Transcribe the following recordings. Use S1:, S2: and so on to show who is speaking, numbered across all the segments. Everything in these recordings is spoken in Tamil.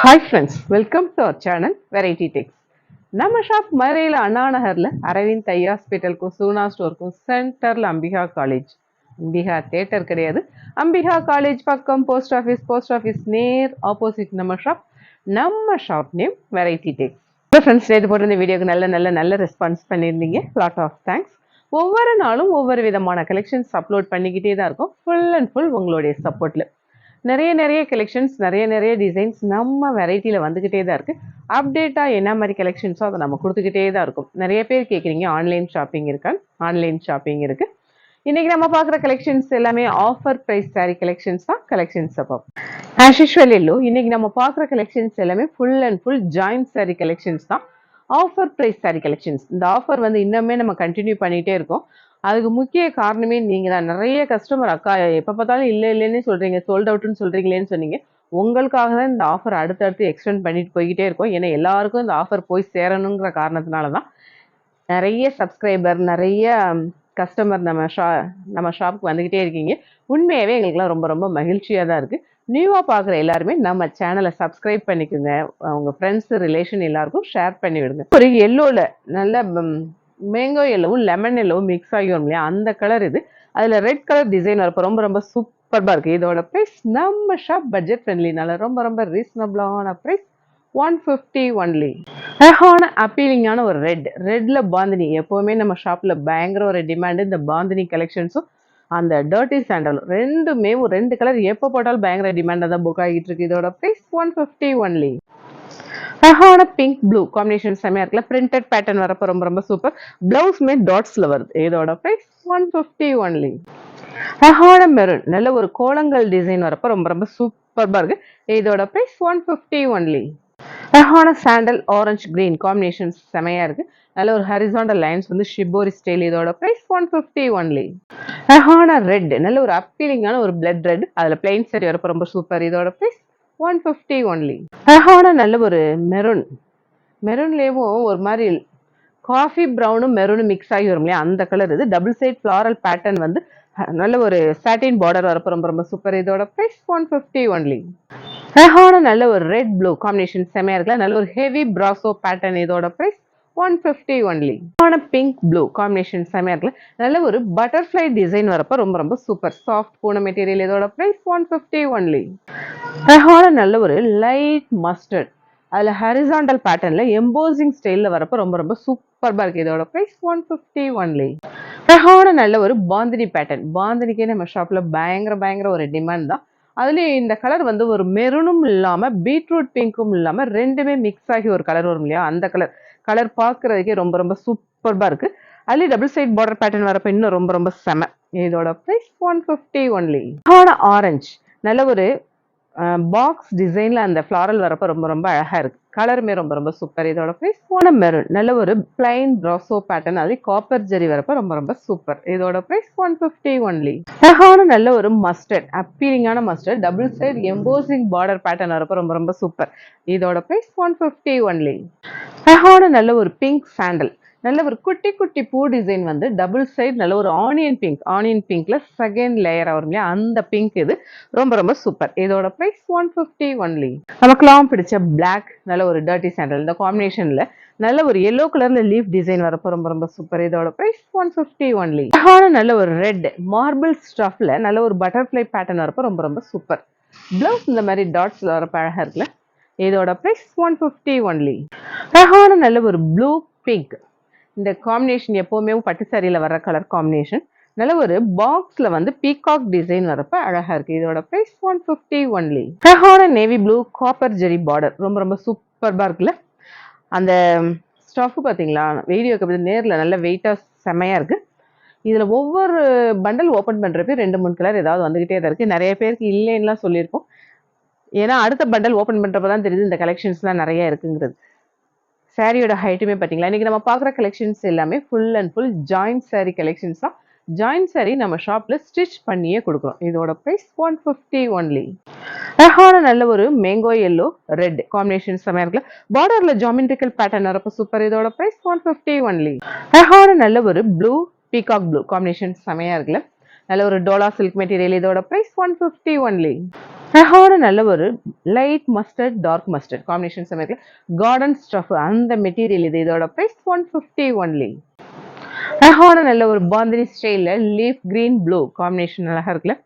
S1: Hi friends, welcome to our channel Variety Techs. நம்ம ஷாப் மதுரையில் அண்ணா நகர்ல அரவிந்த் ஐ ஹாஸ்பிட்டலுக்கும் சூனா ஸ்டோருக்கும் சென்டர்ல அம்பிகா காலேஜ். அம்பிகா தியேட்டர் கிடையாது, அம்பிகா காலேஜ் பக்கம் போஸ்ட் ஆஃபீஸ் நேர் ஆப்போசிட் நம்ம shop name variety tex. Friends, நேற்று போட்டு இந்த வீடியோக்கு நல்ல ரெஸ்பான்ஸ் பண்ணியிருந்தீங்க. Lot of thanks. ஒவ்வொரு நாளும் ஒவ்வொரு விதமான கலெக்ஷன்ஸ் அப்லோட் பண்ணிக்கிட்டே தான் இருக்கும். ஃபுல் அண்ட் ஃபுல் உங்களுடைய சப்போர்ட்ல நிறைய கலெக்ஷன்ஸ், நிறைய டிசைன்ஸ் நம்ம வெரைட்டியில் வந்துக்கிட்டே தான் இருக்குது. அப்டேட்டாக என்ன மாதிரி கலெக்ஷன்ஸோ அதை நம்ம கொடுத்துக்கிட்டே தான் இருக்கும். நிறைய பேர் கேட்குறீங்க ஆன்லைன் ஷாப்பிங் இருக்கான்னு. ஆன்லைன் ஷாப்பிங் இருக்குது. இன்றைக்கி நம்ம பார்க்குற கலெக்ஷன்ஸ் எல்லாமே ஆஃபர் ப்ரைஸ் சாரீ கலெக்ஷன்ஸ் தான். கலெக்ஷன்ஸ் அப்போ ஆஸ் யூஷுவல் இல்லோ இன்றைக்கி நம்ம பார்க்குற கலெக்ஷன்ஸ் எல்லாமே full and full joint sari collections தான். Offer price sari collections. இந்த ஆஃபர் வந்து இன்னுமே நம்ம கண்டினியூ பண்ணிகிட்டே இருக்கோம். அதுக்கு முக்கிய காரணமே நீங்கள் தான். நிறைய கஸ்டமர் அக்கா எப்போ பார்த்தாலும் இல்லைன்னு சொல்கிறீங்க, சோல்ட் அவுட்னு சொல்கிறீங்களேன்னு சொன்னீங்க. உங்களுக்காக தான் இந்த ஆஃபர் அடுத்தடுத்து எக்ஸ்டெண்ட் பண்ணிட்டு போய்கிட்டே இருக்கோம். ஏன்னா எல்லாருக்கும் இந்த ஆஃபர் போய் சேரணுங்கிற காரணத்தினால தான் நிறைய சப்ஸ்கிரைபர், நிறைய கஸ்டமர் நம்ம ஷாப்புக்கு வந்துக்கிட்டே இருக்கீங்க. உண்மையாகவே எங்களுக்குலாம் ரொம்ப மகிழ்ச்சியாக தான் இருக்குது. நியூவாக பார்க்குற எல்லாருமே நம்ம சேனலை சப்ஸ்கிரைப் பண்ணிக்கோங்க. உங்கள் ஃப்ரெண்ட்ஸ், ரிலேஷன் எல்லாருக்கும் ஷேர் பண்ணி விடுங்க. ஒரு எல்லோவில் நல்ல மேங்கோ எல்லோவும் லெமன் எல்லோவும் மிக்ஸ் ஆகி வரும் இல்லையா, அந்த கலர் இது. அதில் ரெட் கலர் டிசைன் வரப்போ ரொம்ப சூப்பராக இருக்குது. இதோட ப்ரைஸ் நம்ம ஷாப் பட்ஜெட் ஃப்ரெண்ட்லினால ரொம்ப ரீசனபிளான ப்ரைஸ் 150 ஒன்லி. அழகான அப்பீலிங்கான ஒரு ரெட்ல பாந்தினி. எப்போவுமே நம்ம ஷாப்பில் பயங்கர ஒரு டிமாண்டு இந்த பாந்தினி கலெக்ஷன்ஸும் அந்த டர்ட்டி சாண்டலும் ரெண்டுமே ரெண்டு கலர் எப்போ போட்டாலும் பயங்கர டிமாண்டாக தான் புக் ஆகிட்டு இருக்கு. இதோட ப்ரைஸ் 150 ஒன்லி. அழகான பிங்க் ப்ளூ காம்பினேஷன் செமையா இருக்குல்ல. பிரிண்டட் பேட்டர்ன் வரப்போ ரொம்ப சூப்பர். பிளவுஸ்மே டாட்ஸ்ல வருது. இதோட பிரைஸ் 150 ஒன்லி. அழகான மெரூன் நல்ல ஒரு கோலங்கள் டிசைன் வரப்போ ரொம்ப சூப்பர்பா இருக்கு. இதோட பிரைஸ் 150 ஒன்லி. அழகான சாண்டல் ஆரஞ்சு கிரீன் காம்பினேஷன் செமையா இருக்கு. நல்ல ஒரு ஹரிசாண்டல் லைன்ஸ் வந்து ஷிபோரி ஸ்டைல். இதோட பிரைஸ் 150 ஒன்லி. அழகான ரெட் நல்ல ஒரு அப்பீலிங்கான ஒரு பிளட் ரெட், அதுல பிளைன் சரி வரப்போ ரொம்ப சூப்பர். இதோட பிரைஸ் 150 ஒன்லி. அழகான நல்ல ஒரு மெரூன்லேயும் ஒரு மாதிரி காஃபி ப்ரௌனும் மெரூனும் மிக்ஸ் ஆகி வரும் இல்லையா, அந்த கலர் இது. டபுள் சைட் ஃப்ளாரல் பேட்டர்ன் வந்து நல்ல ஒரு சாட்டின் பார்டர் வரப்போ ரொம்ப சூப்பர். இதோட ப்ரைஸ் 150 ஒன்லி. அழகான நல்ல ஒரு ரெட் ப்ளூ காம்பினேஷன் செமையா இருக்குல்ல. நல்ல ஒரு ஹெவி பிராசோ பேட்டர்ன். இதோட ப்ரைஸ் 150 ஒன்லி. அழகான பிங்க் ப்ளூ காம்பினேஷன் செமையா இருக்குல்ல. நல்ல ஒரு பட்டர்ஃப்ளை டிசைன் வரப்போ ரொம்ப சூப்பர். சாஃப்ட் பூன மெட்டீரியல். இதோட ப்ரைஸ் 150 ஒன்லி. அழகான நல்ல ஒரு லைட் மஸ்டர்ட், அதில் ஹரிசாண்டல் பேட்டர்னில் எம்போசிங் ஸ்டைலில் வரப்போ ரொம்ப சூப்பராக இருக்குது. இதோட ப்ரைஸ் 150 ஒன்லி. அழகான நல்ல ஒரு பாந்தினி பேட்டர்ன். பாந்தினிக்கே நம்ம ஷாப்பில் பயங்கர ஒரு டிமாண்ட் தான். அதுலேயும் இந்த கலர் வந்து ஒரு மெரூனும் இல்லாமல் பீட்ரூட் பிங்க்கும் இல்லாமல் ரெண்டுமே மிக்ஸ் ஆகி ஒரு கலர் வரும் இல்லையா, அந்த கலர் பார்க்குறதுக்கே ரொம்ப சூப்பராக இருக்குது. அதுலேயும் டபுள் சைட் பார்டர் பேட்டர்ன் வரப்போ இன்னும் ரொம்ப செம. இதோட ப்ரைஸ் 150 ஒன்லி. அழகான ஆரஞ்சு நல்ல ஒரு பாக்ஸ் டிசைன்ல அந்த ஃப்ளாரல் வரப்போ ரொம்ப அழகா இருக்கு. கலருமே ரொம்ப சூப்பர். இதோட பிரைஸ் மெரூன் நல்ல ஒரு பிளைன் பிராசோ பேட்டர்ன், அது காப்பர் ஜெரி வரப்போ ரொம்ப சூப்பர். இதோட பிரைஸ் 150 ஒன்லி. அழகான நல்ல ஒரு மஸ்டர்ட், அப்பீலிங்கான mustard, double side embossing border pattern வரப்போ ரொம்ப சூப்பர். இதோட பிரைஸ் 150 ஒன்லி. அழகான நல்ல ஒரு பிங்க் சாண்டல், நல்ல ஒரு குட்டி பூ டிசைன் வந்து டபுள் சைட் நல்ல ஒரு ஆனியன் பிங்க்ல செகண்ட் லேயர் வரும் இல்லையா, அந்த பிங்க் இது ரொம்ப சூப்பர். இதோட பிரைஸ் 150 ஒன்லி. நமக்குலாம் பிடிச்ச பிளாக் நல்ல ஒரு டர்ட்டி சாண்டல், இந்த காம்பினேஷன்ல நல்ல ஒரு எல்லோ கலர்ல லீஃப் டிசைன் வரப்போ ரொம்ப சூப்பர். இதோட பிரைஸ் 150 ஒன்லி. நல்ல ஒரு ரெட் மார்பிள் ஸ்டஃப்ல நல்ல ஒரு பட்டர்ஃப்ளை பேட்டர்ன் வரப்போ ரொம்ப சூப்பர். பிளவுஸ் இந்த மாதிரி டாட்ஸ்ல வரப்போ அழகா இருக்குல்ல. இதோட பிரைஸ் 150 ஒன்லி. அழகான நல்ல ஒரு ப்ளூ பிங்க், இந்த காம்பினேஷன் எப்பவுமே பட்டு சாரியில வர்ற கலர் காம்பினேஷன். நல்ல ஒரு பாக்ஸ்ல வந்து பீகாக் டிசைன் வரப்ப அழகா இருக்கு. இதோட பிரைஸ் 150 ஒன்லி. அழகான நேவி ப்ளூ காப்பர் ஜெரி பார்டர் ரொம்ப சூப்பர்பா இருக்குல்ல. அந்த ஸ்டஃப் பாத்தீங்களா, வீடியோக்கு நேர்ல நல்ல வெயிட்டா செமையா இருக்கு. இதுல ஒவ்வொரு பண்டல் ஓபன் பண்றப்ப 2-3 கலர் ஏதாவது வந்துகிட்டே தான் இருக்கு. நிறைய பேருக்கு இல்லைன்னா சொல்லியிருக்கோம். ஏன்னா அடுத்த பண்டல் ஓபன் பண்றப்பதான் தெரியுது இந்த கலெக்ஷன்ஸ்லாம் நிறைய இருக்குங்கிறது. சாரியோட ஹைட்டுமே பார்த்தீங்களா. இன்றைக்கி நம்ம பார்க்குற கலெக்ஷன்ஸ் எல்லாமே full and full joint sari collections தான். ஜாயிண்ட் சாரீ நம்ம ஷாப்பில் ஸ்டிச் பண்ணியே கொடுக்குறோம். இதோட ப்ரைஸ் 150 ஒன்லி. அழகான நல்ல ஒரு மேங்கோ எல்லோ ரெட் காம்பினேஷன் செமையாக இருக்குல்ல. பார்டரில் ஜாமெட்ரிக்கல் பேட்டர்ன் வரப்போ சூப்பர். இதோட ப்ரைஸ் 150 ஒன்லி. அழகான நல்ல ஒரு ப்ளூ பீகாக் ப்ளூ காம்பினேஷன் செமையாக இருக்குல்ல. நல்ல ஒரு டோலா சில்க் மெட்டீரியல். இதோட ப்ரைஸ் 150 ஒன்லி. அழகான நல்ல ஒரு light mustard dark mustard combination சமயத்தில் கார்டன் ஸ்டஃப் அந்த மெட்டீரியல் இது. இதோட பிரைஸ் 150 ஒன்லி. அழகான நல்ல ஒரு பாந்தினி ஸ்டைல்ல லீஃப் கிரீன் ப்ளூ காம்பினேஷன் அழகா இருக்குல்ல.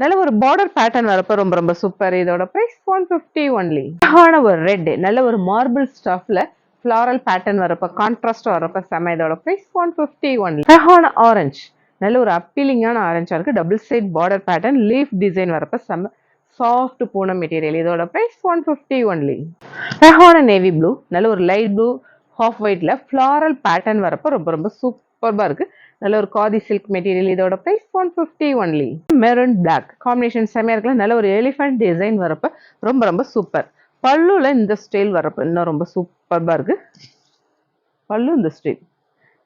S1: நல்ல ஒரு பார்டர் பேட்டர்ன் வரப்ப ரொம்ப ரொம்ப சூப்பர். இதோட பிரைஸ் 150 ஒன்லி. அழகான ஒரு ரெட் நல்ல ஒரு மார்பிள் ஸ்டஃப்ல ஃபிளாரல் பேட்டர்ன் வரப்ப கான்ட்ராஸ்ட் வரப்ப செம. இதோட பிரைஸ் 150 ஒன்லி. அழகான ஆரஞ்சு நல்ல ஒரு அப்பீலிங்கான ஆரஞ்சா இருக்கு. Double side border pattern leaf design வரப்ப செம சாஃப்ட் பூனம் மெட்டீரியல். இதோட பிரைஸ் 150 ஒன்லி. அழகான நேவி ப்ளூ நல்ல ஒரு லைட் ப்ளூ ஹாஃப் ஒயிட்ல ஃபிளாரல் பேட்டர்ன் வரப்ப ரொம்ப ரொம்ப சூப்பர்பா இருக்கு. நல்ல ஒரு காதி சில்க் மெட்டீரியல். இதோட price 150 only. Maroon black combination செமையா இருக்குல்ல. நல்ல ஒரு எலிஃபென்ட் டிசைன் வரப்ப ரொம்ப ரொம்ப சூப்பர். பல்லுல இந்த ஸ்டைல் வரப்ப இன்னும் ரொம்ப சூப்பர்பா இருக்கு. பல்லு இந்த ஸ்டைல்.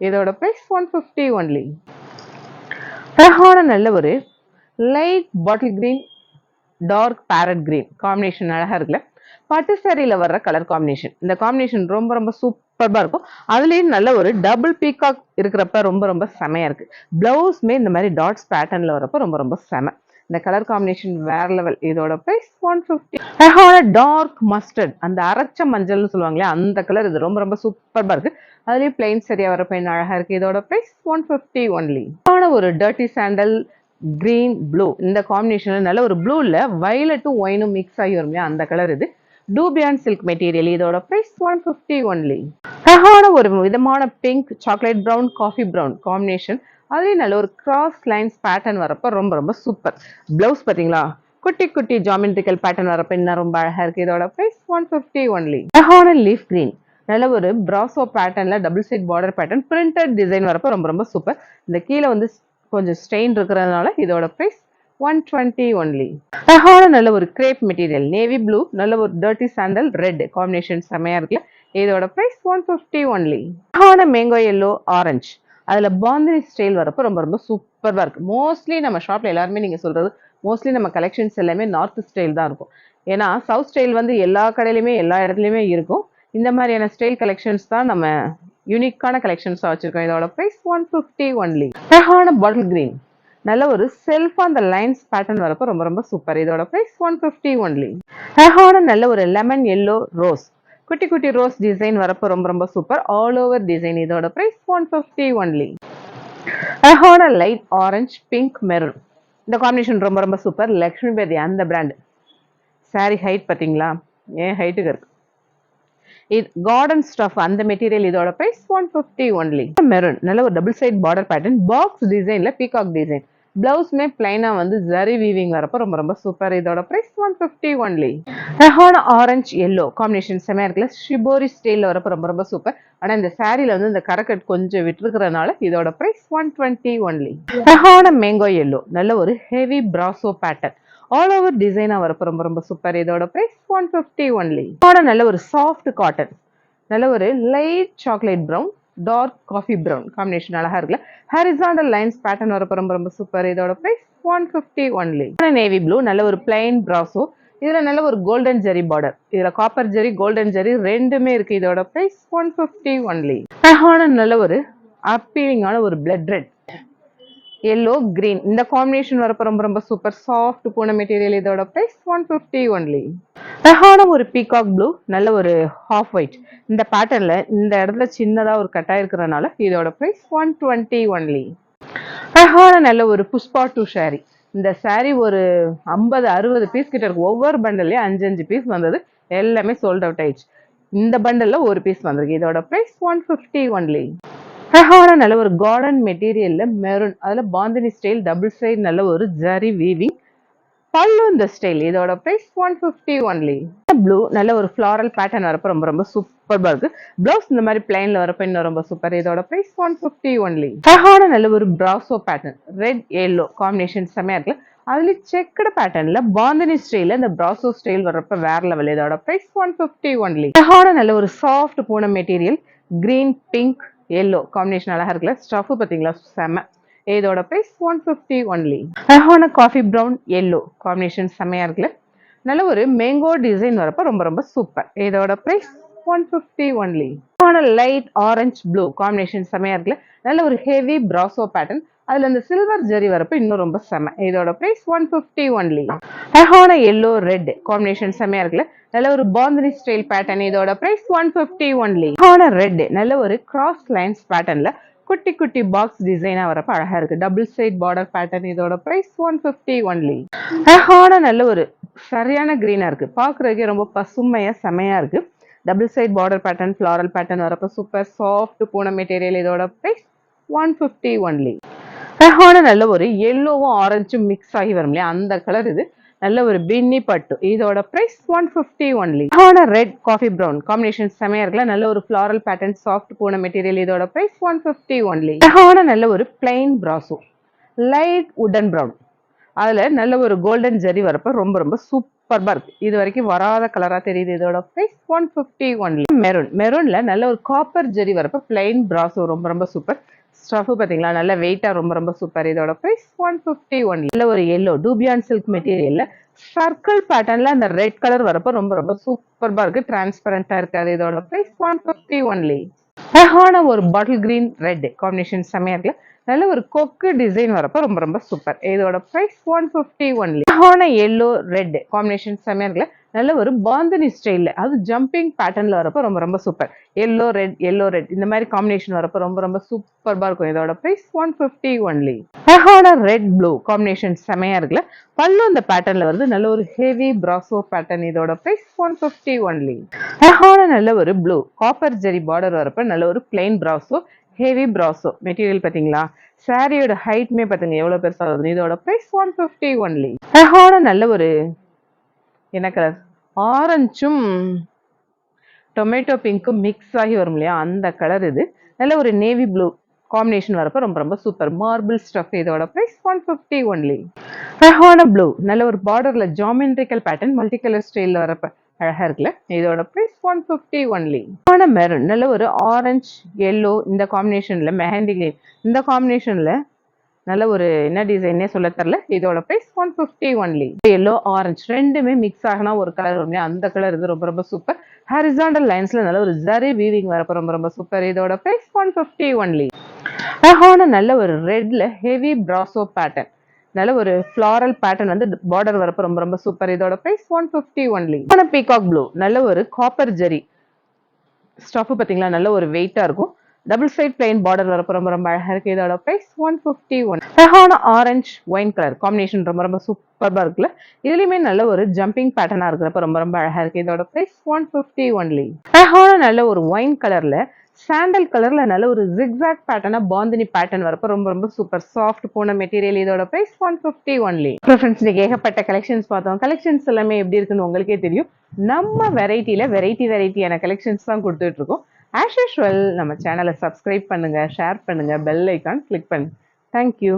S1: இதோட பிரைஸ் 150 ஒன்லி. அழகான நல்ல ஒரு light bottle green dark parrot green combination அழகா இருக்குல்ல. பட்டு சாரியில வர்ற கலர் காம்பினேஷன். இந்த காம்பினேஷன் ரொம்ப ரொம்ப சூப்பர்பா இருக்கும். அதுலயும் நல்ல ஒரு டபுள் பீகாக் இருக்கிறப்ப ரொம்ப ரொம்ப செமையா இருக்கு. பிளவுஸ்மே இந்த மாதிரி டாட்ஸ் பேட்டர்ன்ல வரப்ப ரொம்ப ரொம்ப செம. இந்த கலர் காம்பினேஷன் வேற லெவல். இதோட பிரைஸ் 150. அழகான டார்க் மஸ்டர்ட் அந்த அரைச்ச மஞ்சள்னு சொல்லுவாங்களே அந்த கலர். இது ரொம்ப ரொம்ப சூப்பர்பா இருக்கு. அதுலயும் பிளைன் சரியா வரப்ப என்ன அழகா இருக்கு. இதோட பிரைஸ் 150 ஒன்லி. ஒரு டர்ட்டி சாண்டல் கிரீன் ப்ளூ இந்த காம்பினேஷன்ல நல்ல ஒரு ப்ளூல வயலட்டும் ஒயினும் மிக்ஸ் ஆகி வரும் அந்த கலர். இது டூபியான் சில்க் மெட்டீரியல். இதோட பிரைஸ் 150 ஒன்லி. அழகான ஒரு விதமான pink chocolate brown coffee brown combination. அதுலேயும் நல்ல ஒரு கிராஸ் லைன்ஸ் பேட்டர்ன் வரப்ப ரொம்ப ரொம்ப சூப்பர். பிளவுஸ் பார்த்தீங்களா குட்டி குட்டி ஜாமெட்ரிக்கல் பேட்டர்ன் வரப்ப இன்னும் ரொம்ப அழகா இருக்கு. இதோட பிரைஸ் 150 ஒன்லி. அழகான லீஃப் கிரீன் நல்ல ஒரு பிராசோ பேட்டர்ன்ல double side border pattern printed design வரப்ப ரொம்ப ரொம்ப சூப்பர். இந்த கீழே வந்து கொஞ்சம் ஸ்ட்ரெயின் இருக்கிறதுனால இதோட பிரைஸ் 120 ஒன்லி. அழகான நல்ல ஒரு கிரேப் மெட்டீரியல் நேவி ப்ளூ நல்ல ஒரு டர்ட்டி சாண்டல் ரெட் காம்பினேஷன் செமையா இருக்குல்ல. இதோட பிரைஸ் 150 ஒன்லி. அழகான மேங்கோ எல்லோ ஆரஞ்சு அதுல பாந்தினி ஸ்டைல் வரப்ப ரொம்ப ரொம்ப சூப்பர்பா இருக்கு. மோஸ்ட்லி நம்ம ஷாப்ல எல்லாருமே நீங்க சொல்றது மோஸ்ட்லி நம்ம கலெக்ஷன்ஸ் எல்லாமே நார்த் ஸ்டைல் தான் இருக்கும். ஏன்னா சவுத் ஸ்டைல் வந்து எல்லா கடையிலுமே எல்லா இடத்துலயுமே இருக்கும். இந்த மாதிரியான ஸ்டைல் கலெக்ஷன்ஸ் தான் நம்ம யூனிக்கான கலெக்ஷன்ஸா வச்சிருக்கோம். இதோட பிரைஸ் 150 ஒன்லி. அழகான பாட்டில் கிரீன் நல்ல ஒரு செல்ஃபா அந்த லைன்ஸ் பேட்டர்ன் வரப்ப ரொம்ப ரொம்ப சூப்பர். இதோட பிரைஸ் 150 ஒன்லி. அழகான நல்ல ஒரு லெமன் எல்லோ ரோஸ் குட்டி குட்டி ரோஸ் டிசைன் வரப்ப ரொம்ப ரொம்ப சூப்பர். All over design. இதோட பிரைஸ் 150 ஒன்லி. அழகான லைட் ஆரஞ்சு பிங்க் மெரூன் இந்த காம்பினேஷன் ரொம்ப ரொம்ப சூப்பர். லக்ஷ்மி பேதி அந்த பிராண்ட். சாரி ஹைட் பார்த்தீங்களா ஏன் ஹைட்டுக்கு இருக்கு. இது கார்டன் ஸ்டஃப் அந்த மெட்டீரியல். இதோட பிரைஸ் 150 ஒன்லி. மெரூன் நல்ல ஒரு double side border pattern box டிசைன்ல பீகாக் டிசைன். பிளவுஸ்மே பிளைனா வந்து ஜரி வீவிங் வரப்ப ரொம்ப ரொம்ப சூப்பர். இதோட பிரைஸ் 150 ஒன்லி. அழகான ஆரஞ்சு எல்லோ காம்பினேஷன் செமையா இருக்குல்ல. ஷிபோரி ஸ்டைல்ல வரப்ப ரொம்ப ரொம்ப சூப்பர். ஆனா இந்த சாரியில வந்து இந்த கரக்கட் கொஞ்சம் விட்டுருக்கிறதுனால இதோட பிரைஸ் 120 ஒன்லி. அழகான மேங்கோ எல்லோ நல்ல ஒரு heavy brasso pattern all over டிசைனா வரப்ப ரொம்ப ரொம்ப சூப்பர். இதோட பிரைஸ் 150 ஒன்லி. நல்ல ஒரு சாஃப்ட் காட்டன் நல்ல ஒரு light chocolate brown dark coffee brown combination அழகா இருக்குல்ல. ஹாரிசாண்டல் லைன்ஸ் பேட்டர்ன் வரப்ப ரொம்ப ரொம்ப சூப்பர். இதோட பிரைஸ் 150 ஒன்லி. நேவி ப்ளூ நல்ல ஒரு பிளைன் பிராசோ. இதுல நல்ல ஒரு கோல்டன் ஜெரி பார்டர். இதுல காப்பர் ஜெரி கோல்டன் ஜெரி ரெண்டுமே இருக்கு. இதோட பிரைஸ் 150 ஒன்லி. அழகான நல்ல ஒரு அப்பீலிங்கான ஒரு பிளட் ரெட் எல்லோ கிரீன் இந்த காம்பினேஷன் வரப்ப ரொம்ப ரொம்ப சூப்பர் சாஃப்ட் பூன மெட்டீரியல். இதோட பிரைஸ் 150 ஒன்லி. அழகான ஒரு பீகாக் ப்ளூ நல்ல ஒரு ஹாஃப் ஒயிட் இந்த பேட்டர்ன்ல இந்த இடத்துல சின்னதா ஒரு கட்டாய் இருக்கிறதுனால இதோட பிரைஸ் 120 ஒன்லி. அழகான நல்ல ஒரு புஷ்பா டூ சாரி. இந்த சாரி ஒரு 50-60 பீஸ் கிட்ட இருக்கு. ஒவ்வொரு பண்டல்லையும் 5-5 பீஸ் வந்தது. எல்லாமே சோல்ட் அவுட் ஆயிடுச்சு. இந்த பண்டல்ல ஒரு பீஸ் வந்திருக்கு. இதோட பிரைஸ் 150 ஒன்லி. அழகான நல்ல ஒரு கார்டன் மெட்டீரியல்ல மெரூன் அதுல பாந்தினி ஸ்டைல் டபுள் சைடு நல்ல ஒரு ஜரி வீவிங். பல்லு இந்த ஸ்டைல். இதோட பிரைஸ் 150 ஒன்லி. ப்ளூ நல்ல ஒரு ஃபிளாரல் பேட்டர்ன் வரப்ப ரொம்ப ரொம்ப சூப்பர்பா இருக்கு. பிளவுஸ் இந்த மாதிரி பிளைன்ல வரப்ப இன்னும் ரொம்ப சூப்பர். இதோட பிரைஸ் 150 ஒன்லி. அழகான நல்ல ஒரு brasso pattern red yellow combination செமையா இருக்கு. அதுல செக்குடு பேட்டர்ன்ல பாந்தினி ஸ்டைல இந்த பிராசோ ஸ்டைல் வரப்ப வேற லெவல். இதோட பிரைஸ் 150 ஒன்லி. அழகான நல்ல ஒரு soft Poonam material green pink yellow combination அழகா இருக்குல்ல. ஸ்டஃப் பார்த்தீங்களா செம. இதோட பிரைஸ் 150 ஒன்லி. அழகான காஃபி ப்ரௌன் எல்லோ காம்பினேஷன் செமையா இருக்குல்ல. நல்ல ஒரு மேங்கோ டிசைன் வரப்ப ரொம்ப ரொம்ப சூப்பர். இதோட பிரைஸ் 150 ஒன்லி. அழகான லைட் ஆரஞ்சு ப்ளூ காம்பினேஷன் செமையா இருக்குல்ல. நல்ல ஒரு ஹெவி பிராசோ பேட்டர்ன். அதுல இந்த சில்வர் ஜரி வரப்ப இன்னும் ரொம்ப செம. இதோட பிரைஸ் 150 ஒன்லி. அழகான எல்லோ ரெட் காம்பினேஷன் செமையா இருக்குல்ல. நல்ல ஒரு பாந்தினி ஸ்டைல் பேட்டர்ன். இதோட பிரைஸ் 150 ஒன்லி. அழகான ரெட் நல்ல ஒரு கிராஸ் லைன்ஸ் பேட்டர்ன்ல குட்டி குட்டி பாக்ஸ் டிசைனா வரப்ப அழகா இருக்கு. Double side border pattern. இதோட பிரைஸ் 150 ஒன்லி. அழகான நல்ல ஒரு சரியான கிரீனா இருக்கு. பாக்குறதுக்கே ரொம்ப பசுமையா செமையா இருக்கு. Double side border pattern, floral pattern வரப்ப சூப்பர் சாஃப்ட் பூனம் மெட்டீரியல். இதோட பிரைஸ் 150 ஒன்லி. அழகான நல்ல ஒரு எல்லோவும் ஆரஞ்சும் மிக்ஸ் ஆகி வரும் இல்லையா, அந்த கலர் இது. நல்ல ஒரு பின்னி பட்டு. இதோட பிரைஸ் 150 ஒன்லி. அழகான ரெட் காஃபி ப்ரௌன் காம்பினேஷன் செமையா இருக்குல்ல. நல்ல ஒரு floral pattern soft Poonam material. இதோட பிரைஸ் 150 ஒன்லி. அழகான நல்ல ஒரு பிளைன் பிராசோ லைட் உடன் ப்ரௌன், அதுல நல்ல ஒரு கோல்டன் ஜரி வரப்ப ரொம்ப ரொம்ப சூப்பர்பா இருக்கு. இது வரைக்கும் வராத கலரா தெரியுது. இதோட பிரைஸ் 150 ஒன்லி. மெரூன்ல நல்ல ஒரு காப்பர் ஜரி வரப்ப பிளைன் பிராசோ ரொம்ப ரொம்ப சூப்பர். ஸ்டஃப் பாத்தீங்களா, நல்ல வெயிட்டா ரொம்ப ரொம்ப சூப்பர். இதோட பிரைஸ் 150 ஒன்லி. நல்ல ஒரு எல்லோ டூபியான் சில்க் மெட்டீரியல்ல சர்க்கிள் பேட்டர்ன்ல அந்த ரெட் கலர் வரப்ப ரொம்ப ரொம்ப சூப்பர்பா இருக்கு. டிரான்ஸ்பரண்டா இருக்காது. இதோட பிரைஸ் 150 ஒன்லி. அழகான ஒரு பாட்டில் கிரீன் ரெட் காம்பினேஷன் செமையா இருக்குல்ல. நல்ல ஒரு கொக்கு டிசைன் வரப்ப ரொம்ப ரொம்ப சூப்பர். இதோட பிரைஸ் 150 ஒன்லி. அழகான எல்லோ ரெட் காம்பினேஷன் செமையா இருக்குல்ல. நல்ல ஒரு பாந்தினி ஸ்டைல்ல, அது ஜம்பிங் பேட்டர்ன்ல வரப்ப ரொம்ப ரொம்ப சூப்பர். எல்லோ ரெட் இந்த மாதிரி காம்பினேஷன் வரப்ப ரொம்ப ரொம்ப சூப்பர்பா இருக்கும். இதோட பிரைஸ் 150 ஒன்லி. அழகான ரெட் ப்ளூ காம்பினேஷன் செமையா இருக்குல்ல. பல்லு இந்த பேட்டர்ன்ல வருது. நல்ல ஒரு ஹெவி பிராசோ பேட்டர்ன். இதோட பிரைஸ் 150 ஒன்லி. அழகான நல்ல ஒரு ப்ளூ காப்பர் ஜெரி பார்டர் வரப்ப நல்ல ஒரு plain brasso heavy brasso material பாத்தீங்களா. சாரியோட ஹைட்மே பாத்தீங்க எவ்வளவு பெருசா வருது. இதோட பிரைஸ் 150 ஒன்லி. அழகான நல்ல ஒரு என்ன கலர், ஆரஞ்சும் டொமேட்டோ பிங்க்கும் மிக்ஸ் ஆகி வரும் இல்லையா, அந்த கலர் இது. நல்ல ஒரு நேவி ப்ளூ காம்பினேஷன் வரப்ப ரொம்ப ரொம்ப சூப்பர். Marble stuff. இதோட பிரைஸ் 150 ஒன்லி. அழகான ப்ளூ நல்ல ஒரு பார்டர்ல ஜாமெட்ரிக்கல் பேட்டர்ன் மல்டி கலர் ஸ்டைல்ல வரப்ப அழகா இருக்குல்ல. இதோட பிரைஸ் 150 ஒன்லி. அழகான மெரூன் நல்ல ஒரு ஆரஞ்சு எல்லோ இந்த காம்பினேஷன்ல மெஹந்தி கிரீன் இந்த காம்பினேஷன்ல நல்ல ஒரு என்ன டிசைனே சொல்ல தெரியல. இதோட பிரைஸ் 150 ஒன்லி. எல்லோ ஆரஞ்சு ரெண்டுமே மிக்ஸ் ஆகினா ஒரு கலர் வரும், அந்த கலர் இது ரொம்ப ரொம்ப சூப்பர். ஹாரிசாண்டல் லைன்ஸ்ல நல்ல ஒரு ஜரி வீவிங் வரப்ப ரொம்ப ரொம்ப சூப்பர். இதோட பிரைஸ் 150 ஒன்லி. அழகான நல்ல ஒரு ரெட்ல ஹெவி பிராசோ பேட்டர்ன், நல்ல ஒரு ஃபிளாரல் பேட்டர்ன் வந்து பார்டர் வரப்ப ரொம்ப ரொம்ப சூப்பர். இதோட பிரைஸ் 150 ஒன்லி. பீகாக் ப்ளூ நல்ல ஒரு காப்பர் ஜரி ஸ்டஃப் பாத்தீங்களா, நல்ல ஒரு வெயிட்டா இருக்கும். டபுள் சைட் பிளைன் பார்டர் வரப்ப ரொம்ப ரொம்ப அழகா இருக்கு. இதோட பிரைஸ் 150 ஒன். அழகான ஆரஞ்சு ஒயின் கலர் காம்பினேஷன் ரொம்ப ரொம்ப சூப்பர்பா இருக்குல்ல. இதுலயுமே நல்ல ஒரு ஜம்பிங் பேட்டர்னா இருக்கிறப்ப ரொம்ப ரொம்ப அழகா இருக்கு. இதோட பிரைஸ் 150 ஒன்லி. அழகான நல்ல ஒரு ஒயின் கலர்ல சாண்டல் கலர்ல நல்ல ஒரு ஜிக்ஸாக் பேட்டர்னா பாந்தினி பேட்டர்ன் வரப்ப ரொம்ப ரொம்ப சூப்பர் சாஃப்ட் போன மெட்டீரியல். இதோட பிரைஸ் 150 ஒன்லி. ஃப்ரெண்ட்ஸ், இன்னைக்கு ஏகப்பட்ட கலெக்ஷன்ஸ் பார்த்தோம். கலெக்ஷன்ஸ் எல்லாமே எப்படி இருக்குன்னு உங்களுக்கே தெரியும். நம்ம வெரைட்டியில வெரைட்டியான கலெக்ஷன்ஸ் தான் கொடுத்துட்டு இருக்கோம். ஆஸ் யூஷுவல் நம்ம சேனலை சப்ஸ்கிரைப் பண்ணுங்க, ஷேர் பண்ணுங்க, பெல் ஐக்கான் கிளிக் பண்ணுங்க. தேங்க்யூ.